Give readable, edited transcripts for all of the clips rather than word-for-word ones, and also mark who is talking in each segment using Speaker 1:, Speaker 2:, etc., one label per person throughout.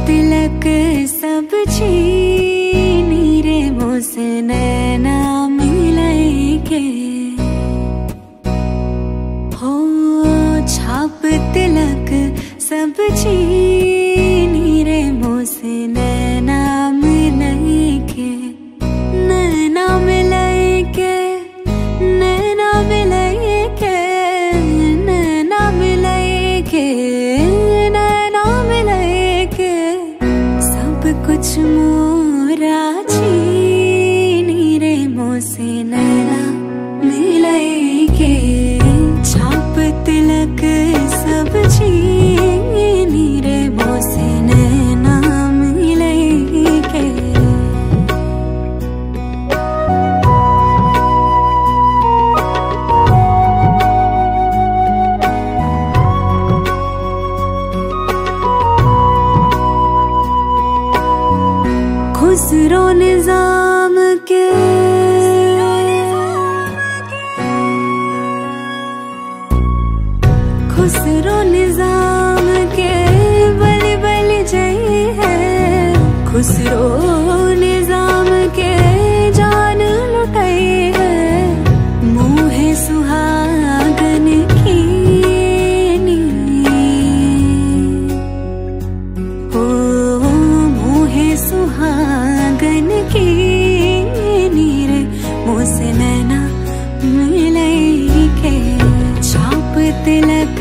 Speaker 1: तिलक सब छीनी रे मोसे नैना मिलाई के हो छाप तिलक सब छीनी रे मोसे नैना मिलाई के नैना मिलाई के नैना मिलाई के नैना मिलाई के नैना मिलाई के सब कुछ मोरा छीनी रे मोसे नैना मिलाई के छाप तिलक सब छीनी रे मोसे नैना मिलाई के खुसरो निजाम के खुसरो निजाम के बलि बलि जय है खुसरो निजाम के जान लुटाई है मुँह सुहागन की हो मुँह सुहागन की नीरे मोसे नैना मिलाई के छाप तिलक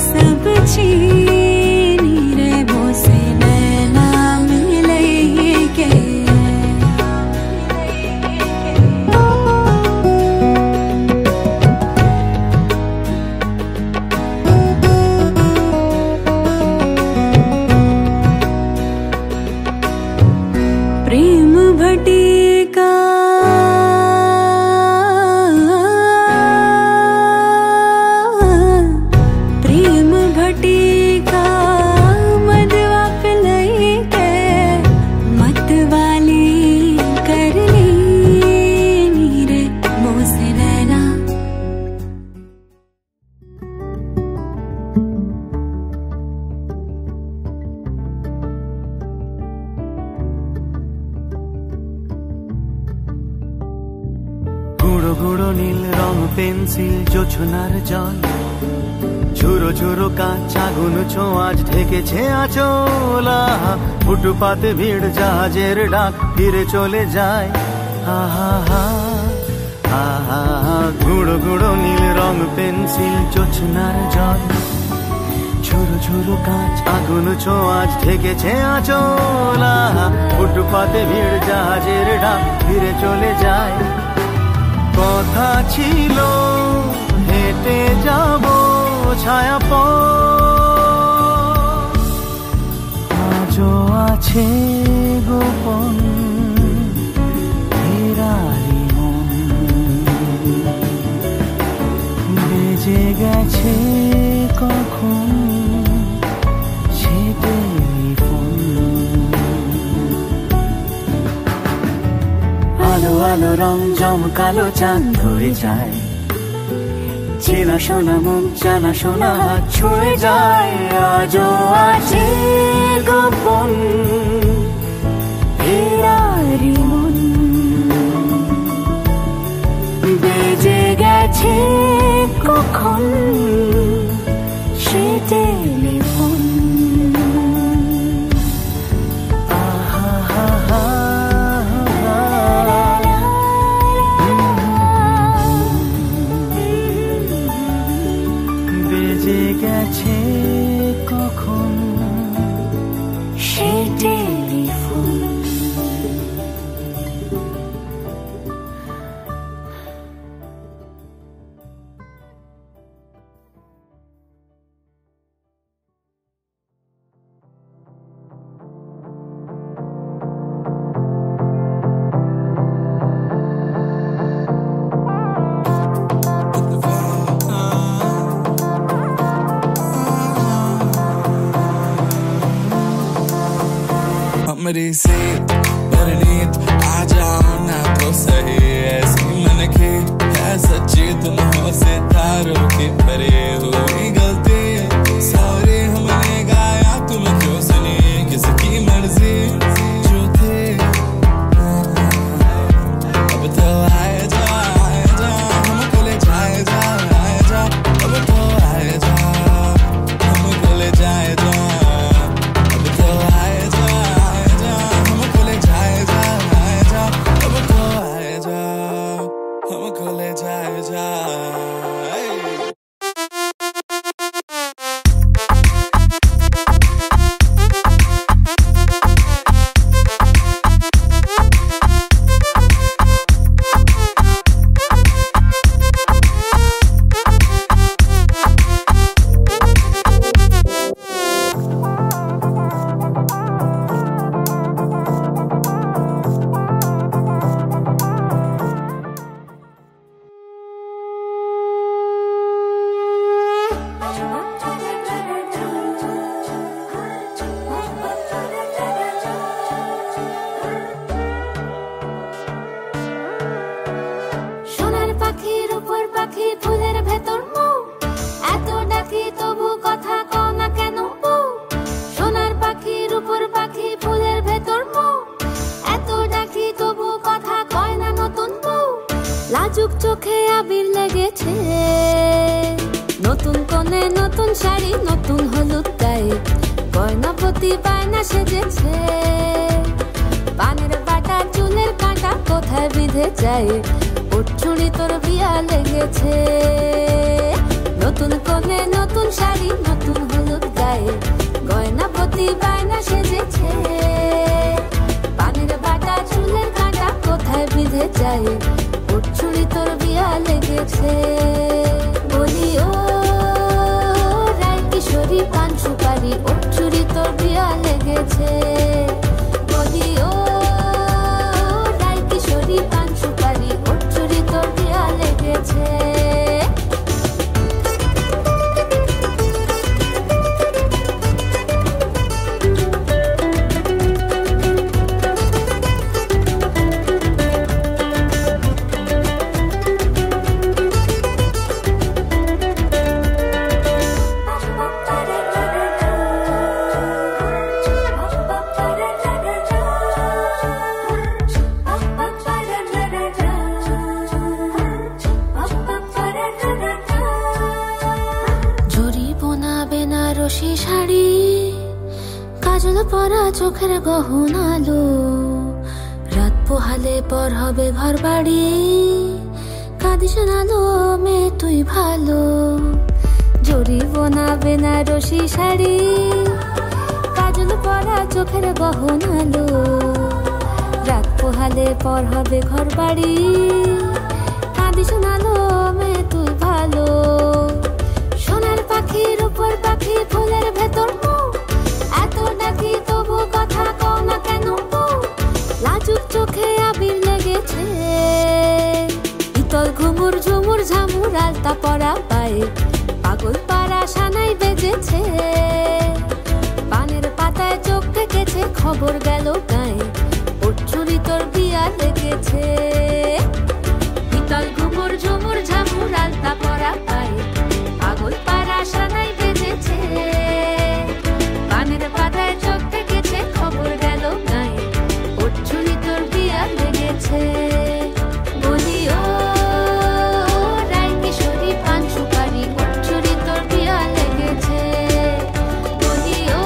Speaker 1: सब छीनी रे मोसे नैना मिलाई के प्रेम भटिका प्रेम भटिका मदवा पिलाई के मतवाली कर ली रे मोसे नैना
Speaker 2: গুঁড়ো গুঁড়ো নীল রং পেন্সিল জোছনার জল ঝুরো ঝুরো কাঁচ আগুন ছোঁয়াজ ঢেকেছে আচলা ফুটপাতে ভিড় জাহাজের ডাক ফিরে চলে যায় আহা হা আহা গুঁড়ো গুঁড়ো নীল রং পেন্সিল জোছনার জল ঝুরো ঝুরো কাঁচ আগুন ছোঁয়াজ ঢেকেছে আচলা ফুটপাতে ভিড় জাহাজের ডাক ফিরে চলে যায় কথা ছিল হেঁটে যাব ছায়া আজও আছে গোপন ফেরারি মন বেজে গেছে কখন সে টেলিফোন আলো আলো রং জমকালো চাঁদ ধরে যায় চেনা শোনা মুখ জানা শোনা হাত ছুঁয়ে যায় আজও আছে গোপন ফেরারি মন বেজে গেছে কখন সে টেলিফোন বেজে গেছে কখন সে টেলিফোন
Speaker 3: मेरी से परनीत आ जाओ ना तो सही ऐसी मन की है सच्ची तुम हो सितारों की परे हुई गलती सॉरी हमने गाया तुम क्यों सुनी किसकी
Speaker 1: আবির লেগেছে, নতুন কোণে নতুন শাড়ি নতুন হলুদ গায়ে, গয়না প্রতি বায়না সেজেছে, পানের বাটা চুলের কাঁটা কোথায় বিঁধে যায়, ওর চুড়ি তোর বিয়া লেগেছে, নতুন কোণে নতুন শাড়ি নতুন হলুদ গায়ে, গয়না প্রতি বায়না সেজেছে, পানের বাটা চুলের কাঁটা কোথায় বিঁধে যায়, ওর চুড়ি তোর বিয়া লেগেছে। বলি ও রায় কিশোরী পান সুপারি, ওর চুড়ি তোর বিয়া লেগেছে, বলি ও রায় কিশোরী পান সুপারি, ওর চুড়ি তোর বিয়া লেগেছে। শাড়ি কাজল পরা চোখের গহনালো, রাত পোহালে পর হবে ঘর বাড়ি, কাঁদিস নালো মেয়ে তুই ভালো, জরি বোনা বেনারসি শাড়ি কাজল পরা চোখের গহনালো, রাত পোহালে পর হবে ঘর বাড়ি, কাঁদিস নালো মেয়ে তুই ভালো, সোনার পাখির উপর পাখি ফুলের ভেতর এত ডাকি তবু কথা কও না কেন, লাজুক চোখে আবির লেগেছে, ইতল ঘুমুর ঝুমুর ঝামুর আলতা পরা পায়ে, পাগল পাড়া সানাই বেজেছে, পানের পাতায় চোখ ঢেকেছে, খবর গেল গায়ে, ওর চুরি তোর বিয়া লেগেছে, ইতল ঘুমুর ঝুমুর ঝামুর আলতা পরা পায়ে, পাগল পাড়া সানাই বেজেছে, পানের পাতায় চোখ ঢেকেছে, খবর গেল গায়ে, ওর চুরি তোর বিয়া লেগেছে। বলি ও রায় কিশোরী পান সুপারি, ওর চুরি তোর বিয়া লেগেছে, বলি ও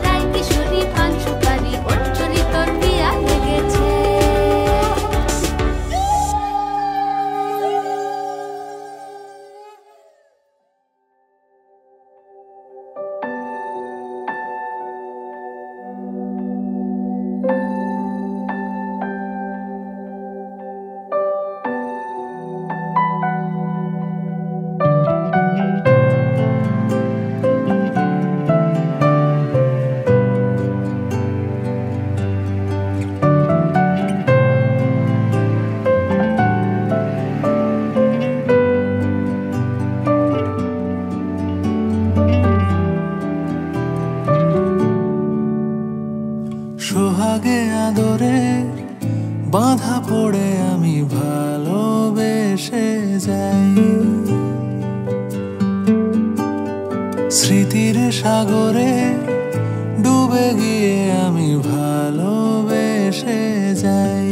Speaker 1: রায় কিশোরী পান সুপারি, ওর চুরি তোর বিয়া লেগেছে।
Speaker 3: সোহাগে আদরে বাঁধা পড়ে আমি ভালোবেসে যাই, স্মৃতির সাগরে ডুবে গিয়ে আমি ভালোবেসে যাই,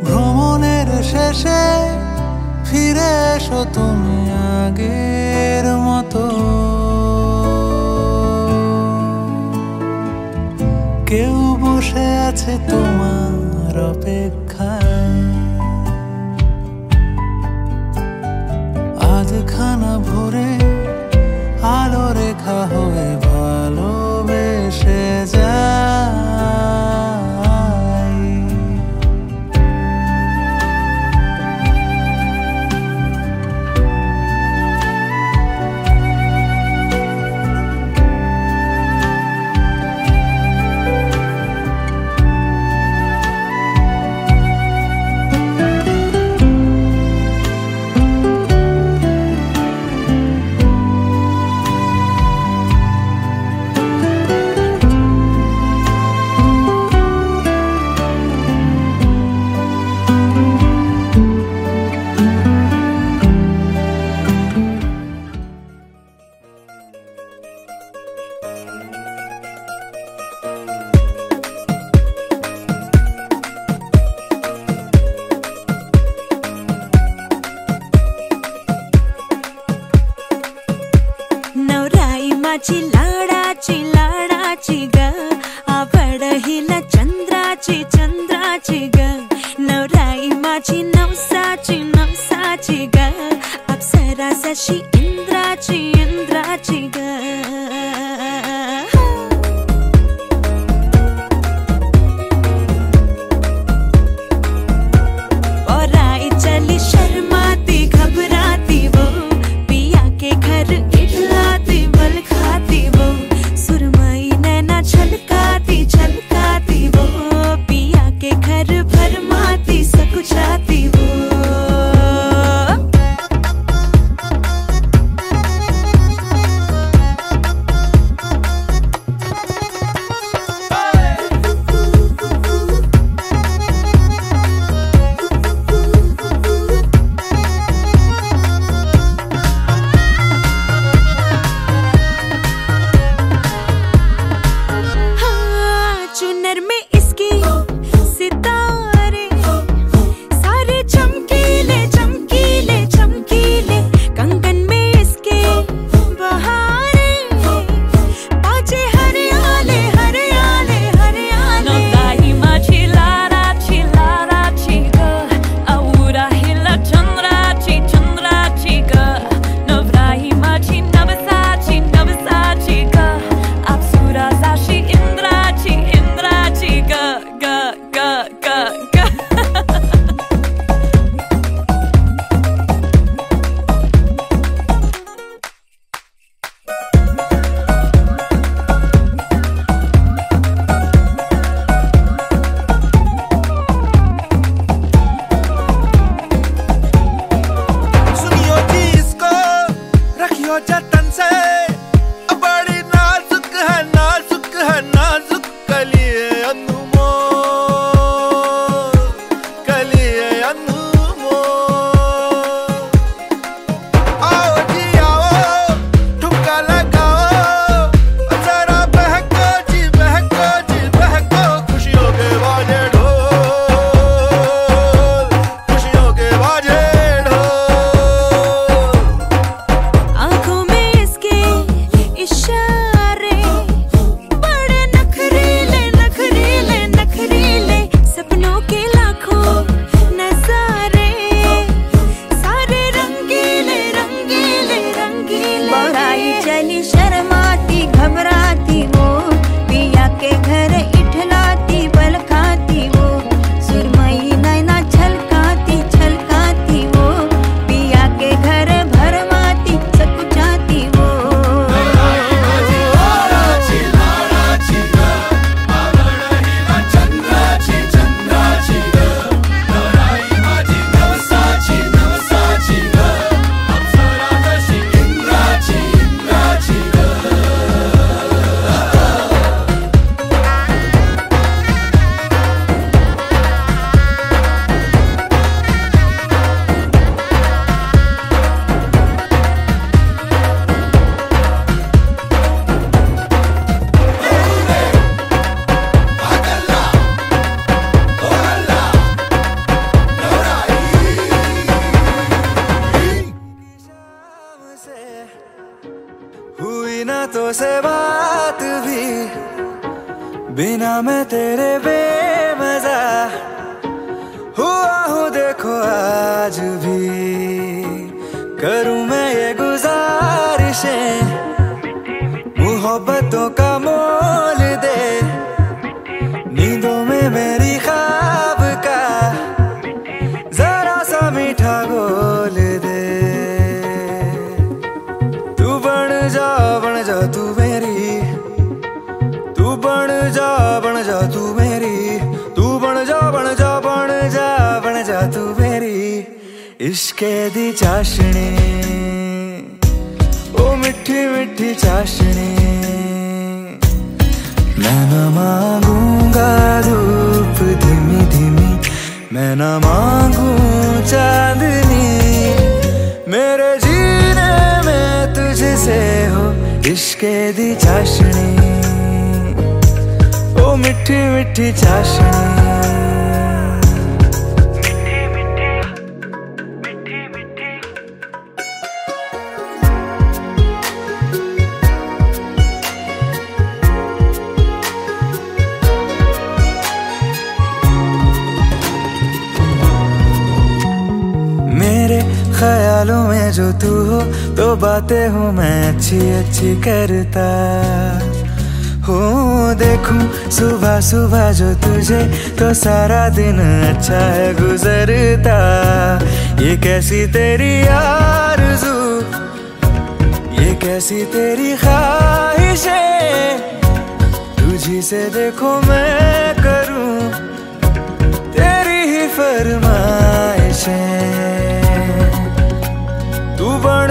Speaker 3: ভ্রমণের শেষে ফিরে এসো তুমি আগের মতো, কেউ বসে আছে তোমার অপেক্ষায়, আধখানা ভরে আলো রেখা হয়ে ভালোবেসে যাই।
Speaker 2: से बात भी बिना मैं तेरे बेमजा हुआ हूँ देखो आज भी। करूँ मैं ये गुजारिशें मोहब्बतों का मोल दे, नींदों में मेरी ख्वाब का जरा सा मीठा बोल दे। तू बन जा तू मेरी, तू बन जा तू मेरी, तू बन जा तू मेरी इश्के दी चाशनी, ओ मिठी मिठी चाशनी। मैं न मांगूंगा धूप धीमी धीमी, मैं न मांगू चांदनी, मेरे जीने में तुझसे हो इश्के दी चाशनी, ओ मिठी मिठी चाशनी। ख्यालों में जो तू हो तो बातें हूँ मैं अच्छी अच्छी करता हूँ। देखूं सुबह सुबह जो तुझे तो सारा दिन अच्छा है गुजरता। ये कैसी तेरी आरज़ू, ये कैसी तेरी ख्वाहिशें, तुझी से देखो मैं करूँ तेरी ही फरमाइशें। तू बन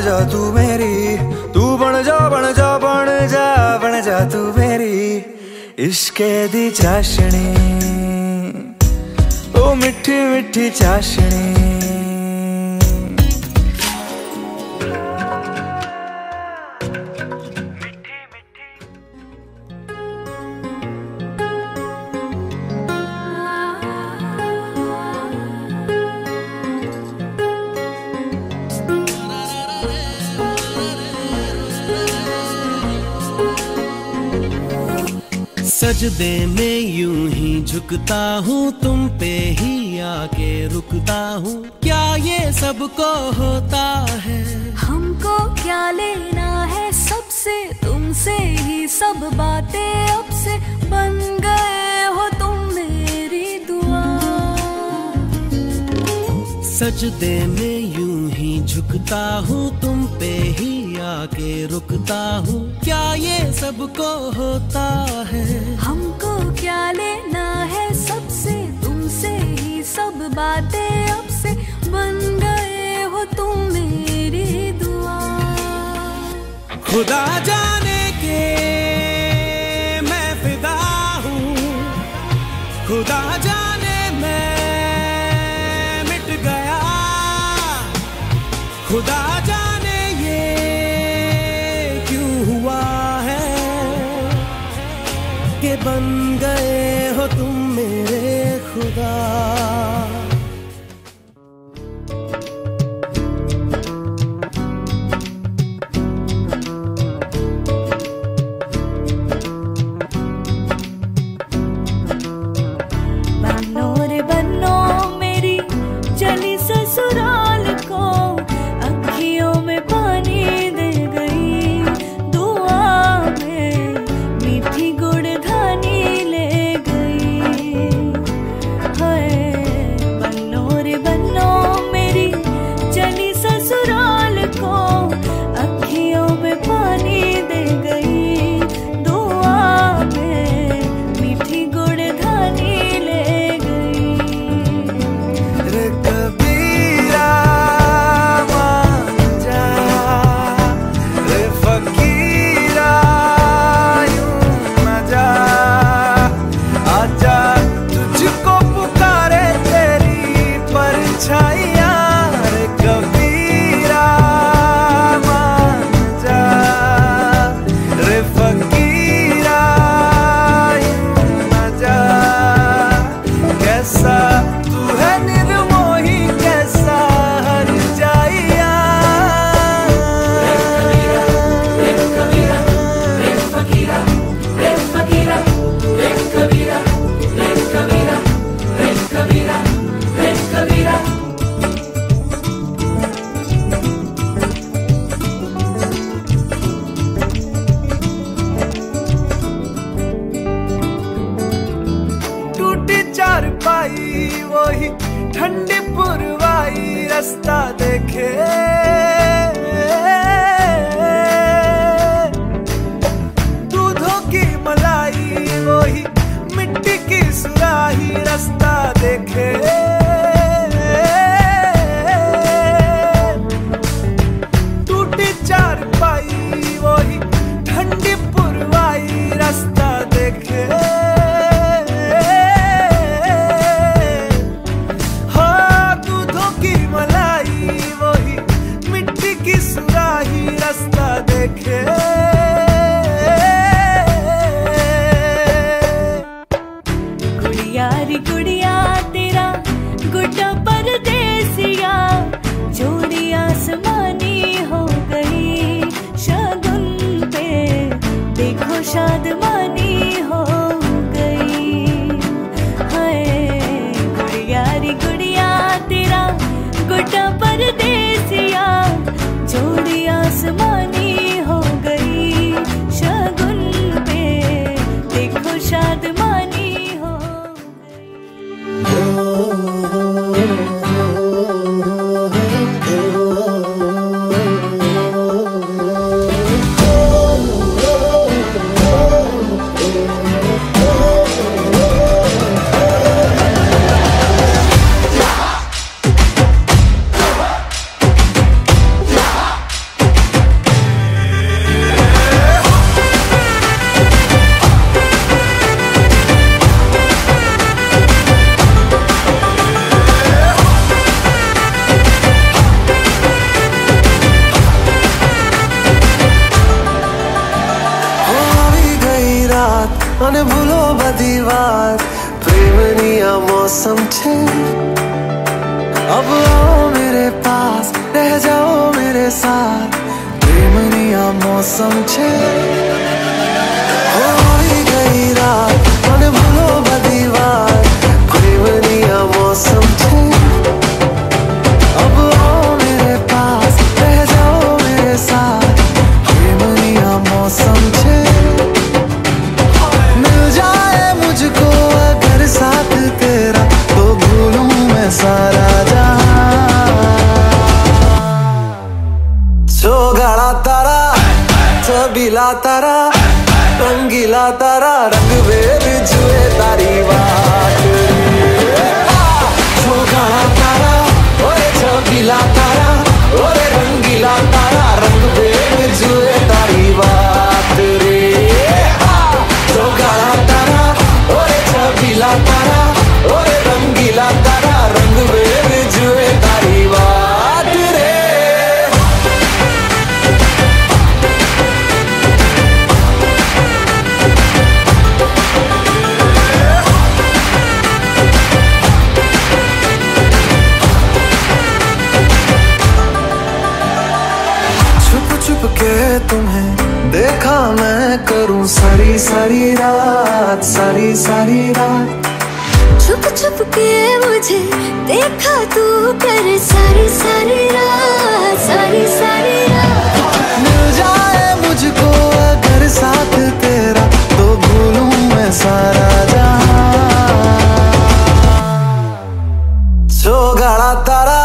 Speaker 2: जा तू मेरी, तू बन जा तू मेरी इश्के दी चाशनी, ओ मिठी मिठी चाशनी।
Speaker 4: सजदे में यूं ही झुकता हूँ, तुम पे ही आके रुकता हूँ। क्या ये सबको होता है?
Speaker 1: हमको क्या लेना है सबसे, तुमसे ही सब बातें अब से बन गए हो तुम मेरी दुआ।
Speaker 4: सजदे में यूं ही झुकता हूँ, तुम पे ही आके रुकता हूँ। क्या ये सबको होता है?
Speaker 1: हमको क्या लेना है सबसे, तुमसे ही सब बातें अब से बन गए हो तुम मेरी दुआ।
Speaker 4: खुदा जाने के मैं फिदा हूँ, खुदा जाने मैं मिट गया, खुदा जाने ये क्यों हुआ है कि बन गए हो तुम मेरे खुदा।
Speaker 5: वही ठंडी पुरवाई रास्ता देखे, दूधों की मलाई वही मिट्टी की सुराही रास्ता देखे, टूटी चारपाई वही ठंडी पुरवाई रास्ता देखे, रास्ता देखे।
Speaker 6: गुड़िया रे गुड़िया तेरा गुड्डा परदेसिया, जोड़ी आसमानी हो गई शगुन पे, देखो शादमानी हो गई। हाय गुड़िया रे गुड़िया तेरा गुड्डा परदेसिया, जोड़ी आसमानी हो गई शगुन पे, देखो शादमानी हो
Speaker 5: અને ભૂલો બધી વાત પ્રેમની આ મૌસમ છે, अब आओ मेरे पास रह जाओ मेरे साथ, प्रेमनी आ मौसम छे, होई गई रात અને ભૂલો બધી વાત પ્રેમની આ मौसम छे, अब आओ मेरे पास रह जाओ मेरे साथ, प्रेमनी आ मौसम छे। मुझको अगर साथ तेरा तो भूलूं मैं सारा जहां, चौगाड़ा तारा छबीला तारा रंगीला तारा, रंग बेर जुए तारी बात, चौगाड़ा तारा ओरे छबीला तारा ओरे रंगीला तारा, रंग बेर जुए तारी बात रे, चौगाड़ा तारा ओरे छबीला तारा ओरे रंगीला तारा, रंग बेर जुए तारी बात रे। छुप छुप के तुम्हें देखा मैं करूं सारी सारी रात, सारी सारी रात,
Speaker 6: छुप छुप के मुझे देखा तू कर सारी सारी रात, सारी सारी रात।
Speaker 5: मिल जाए मुझको अगर साथ तेरा तो भूलूं मैं सारा जहां, चौगाड़ा तारा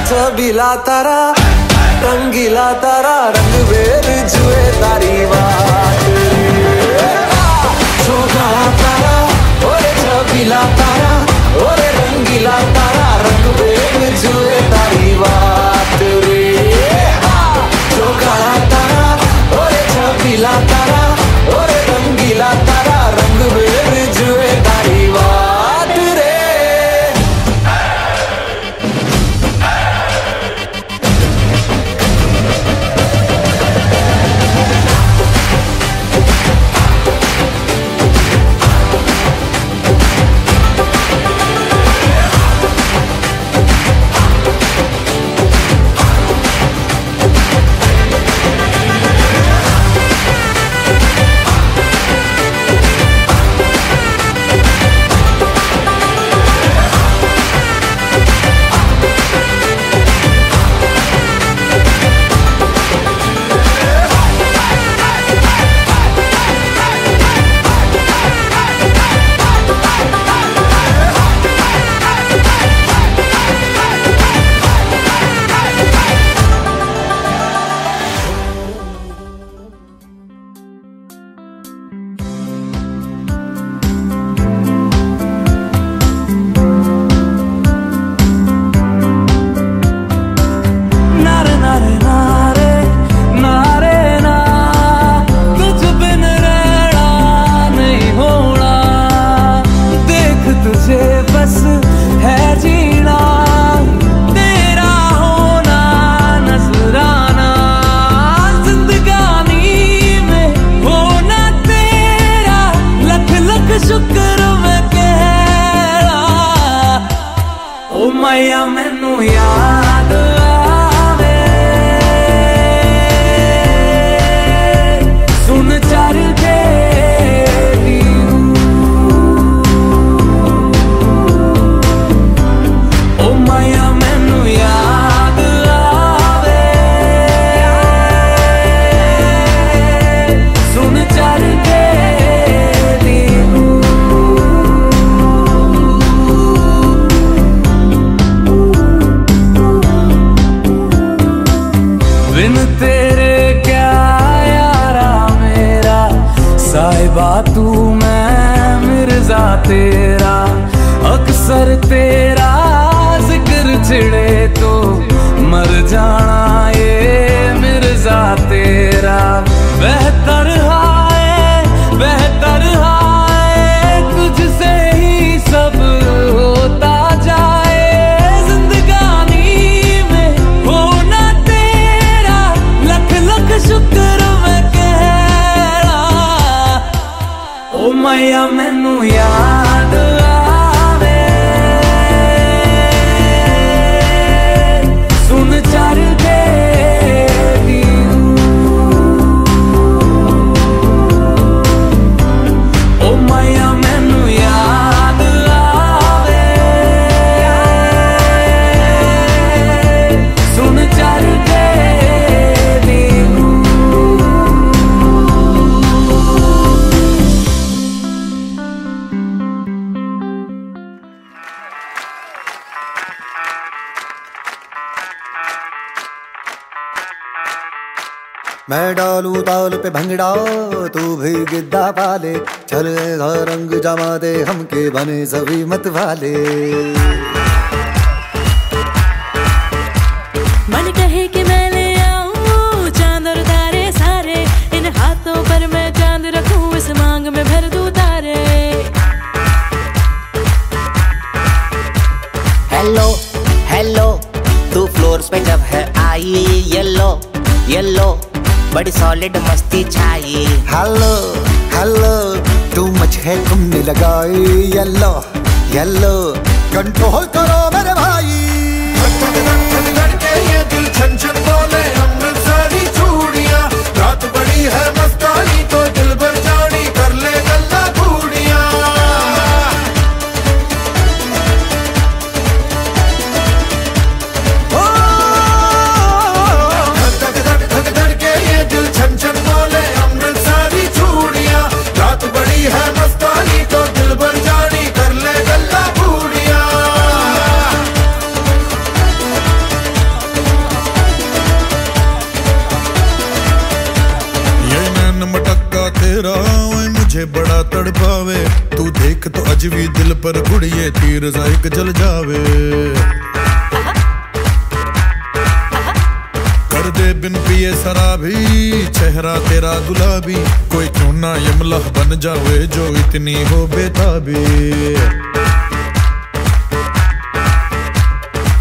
Speaker 5: छबीला तारा रंगीला तारा, रंग बेर जुए तारी बात, चौगाड़ा तारा ओरे छबीला तारा ओरे रंगीला तारा, रंग बेर जुए तारी बात रे।
Speaker 3: मैया मैनू याद आवे सुन चर के ओ मैया मैनू याद आवे सुन चर के बिन तेरे क्या यारा मेरा साहिबा तू मैं मिर्जा तेरा अक्सर तेरा जिक्र छिड़े तो मर जाना ये मिर्जा तेरा बेहतर हाय तुझसे ही सब होता जाए जिंदगानी में होना तेरा लख लख शुक्र मैं कह रहा ओ मैया मैनू याद आवे सुन चर के ओ मैया मैनू याद आवे सुन चर के
Speaker 5: मैं डालू ताल पे भंगड़ा तू भी गिद्दा पाले चलेगा रंग जमा दे हमके बने सभी मत वाले
Speaker 7: मन कहे कि मैं ले आऊं चांद और तारे सारे इन हाथों पर मैं चांद रखूं इस मांग में भर दूं तारे
Speaker 8: हेलो हेलो तू फ्लोर्स पे जब है आई येलो येलो बड़ी सॉलिड मस्ती छाई
Speaker 5: हेलो हेलो तू मच है तुमने लगाई येलो येलो कंट्रोल करो मेरे भाई
Speaker 9: ये दिल छन छन बोले अमृतसरी चूड़ियां रात बड़ी है मस्तानी तो दिल भर जानी कर ले गल्ला घूड़ियां छन छन बोले अमृतसरी चूड़ियां रात बड़ी है मस्तानी तो दिल भर जानी कर ले गल्ला घूड़ियां
Speaker 10: ये नैन मटक्का तेरा ओए मुझे बड़ा तड़पावे तू देख तो अजवी दिल पर गुड़िए तीर जायक जल जावे कर दे बिन पिए शराबी चेहरा तेरा गुलाबी कोई क्यों ना यमला बन जावे जो इतनी हो बेताबी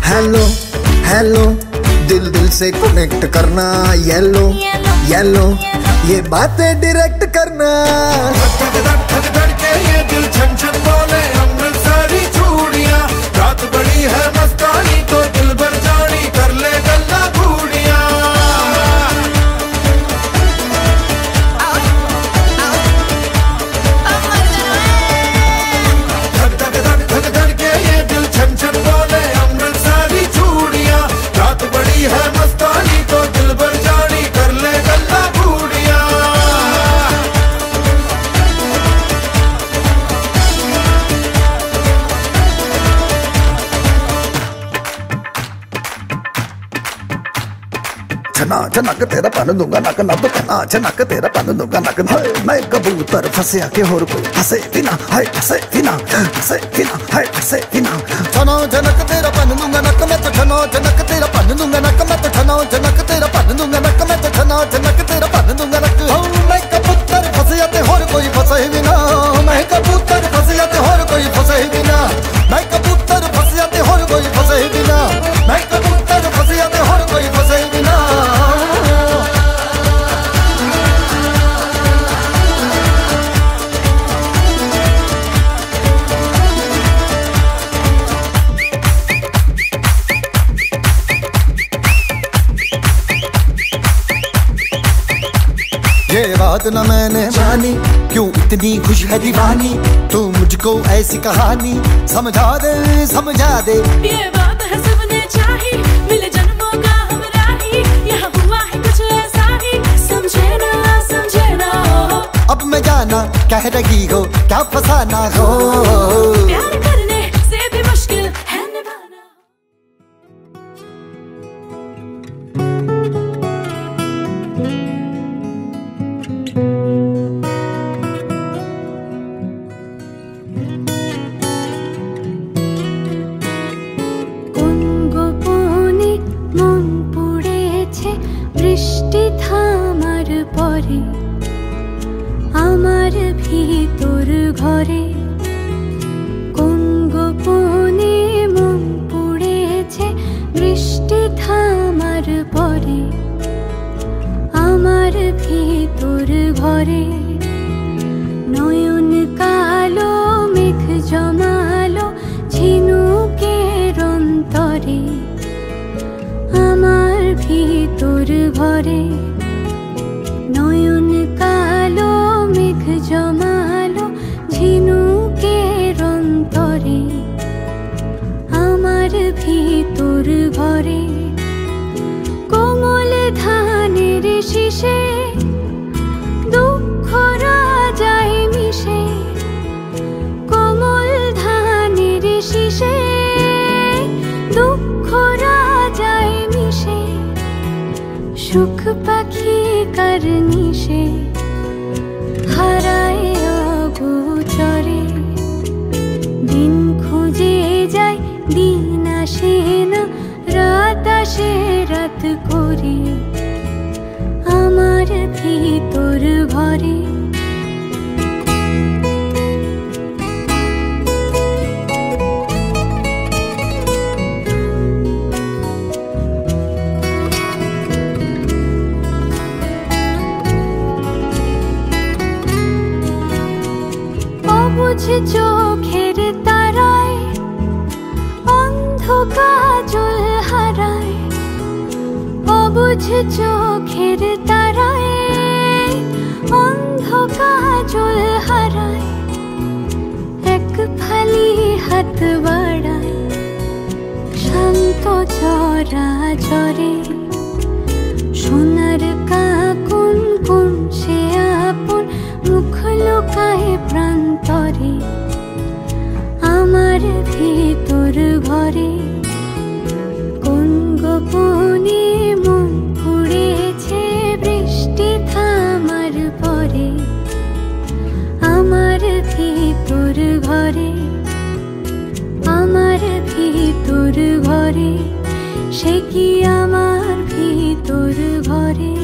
Speaker 5: हेलो हेलो दिल दिल से कनेक्ट करना येलो येलो ये बातें डायरेक्ट करना
Speaker 9: ये दिल छन छन बोले अमृतसरी चूड़ियां रात बड़ी है मस्तानी तो दिल भर जानी कर ले गल्ला घूड़ियां ये दिल छन छन बोले अमृतसरी चूड़ियां रात बड़ी है मस्तानी तो दिल भर जानी कर ले गल्ला घूड़ियां
Speaker 5: छना छनक तेरा पन दूंगा नक नब छना छनक तेरा पन दूंगा नक हाय मैं कबूतर फंसे आके और कोई हंसे बिना हाय हंसे बिना हाय हंसे बिना छनो छनक तेरा पन दूंगा नक मैं तो छनो छनक तेरा पन दूंगा नक मैं तो छनो छनक तेरा पन दूंगा नक मैं तो छनो छनक तेरा पन दूंगा नक मैं कबूतर फंसे आते और कोई फंसे बिना मैं कबूतर फंसे आते और कोई फंसे बिना मैं कबूतर फंसे आते और कोई फंसे बिना मैं कबूतर फंसे आते और कोई फंसे बिना
Speaker 11: बात न मैंने जानी, क्यों इतनी खुश है दीवानी, तू मुझको ऐसी कहानी समझा दे।
Speaker 7: ये बात है सबने चाही, मिले जन्मों का हमरा ही, यहाँ हुआ है कुछ ऐसा ही, समझे ना हो।
Speaker 11: अब मैं जाना कह रही हो, क्या फसाना हो,
Speaker 7: प्यार करने से भी मुश्किल है निभाना।
Speaker 6: কোন গোপনে মন পুড়েছে বৃষ্টি থামার পরে, আমার ভিতর ঘরে। কোন গোপনে মন পুড়েছে বৃষ্টি থামার পরে, আমার ভিতর ঘরে। নয়ন কালো মেঘ জমালো ঝিনুকের অন্তরে, আমার ভিতর ঘরে। নয়ন কালো মেঘ জমালো ঝিনুকের অন্তরে, আমার ভিতর ঘরে। কোমল ধানের শীষে দুঃখ রাজায় মিশে, কোমল ধানের শীষে দুঃখ রাজায় মিশে। সুখ পাখি কারনিশে হারায় অগোচরে, দিন খুঁজে যায় দিন আসে না, রাত আসে রাত করে, আমার ভিতর ঘরে। অবুঝ চোখের তারায় অন্ধ কাজল হারায়, অবুঝ চোখের তারায় অন্ধ কাজল হারায়। এক ফালি হাত বাড়ায় শান্ত চরাচরে, সোনার কাকুন কোন সে আপন মুখ লুকায় প্রান্তরে, আমার ভিতর ঘরে। কোন গোপনে মন পুড়েছে বৃষ্টি থামার পরে, আমার ভিতর ঘরে, আমার ভিতর ঘরে। সে কি আমার ভিতর ঘরে।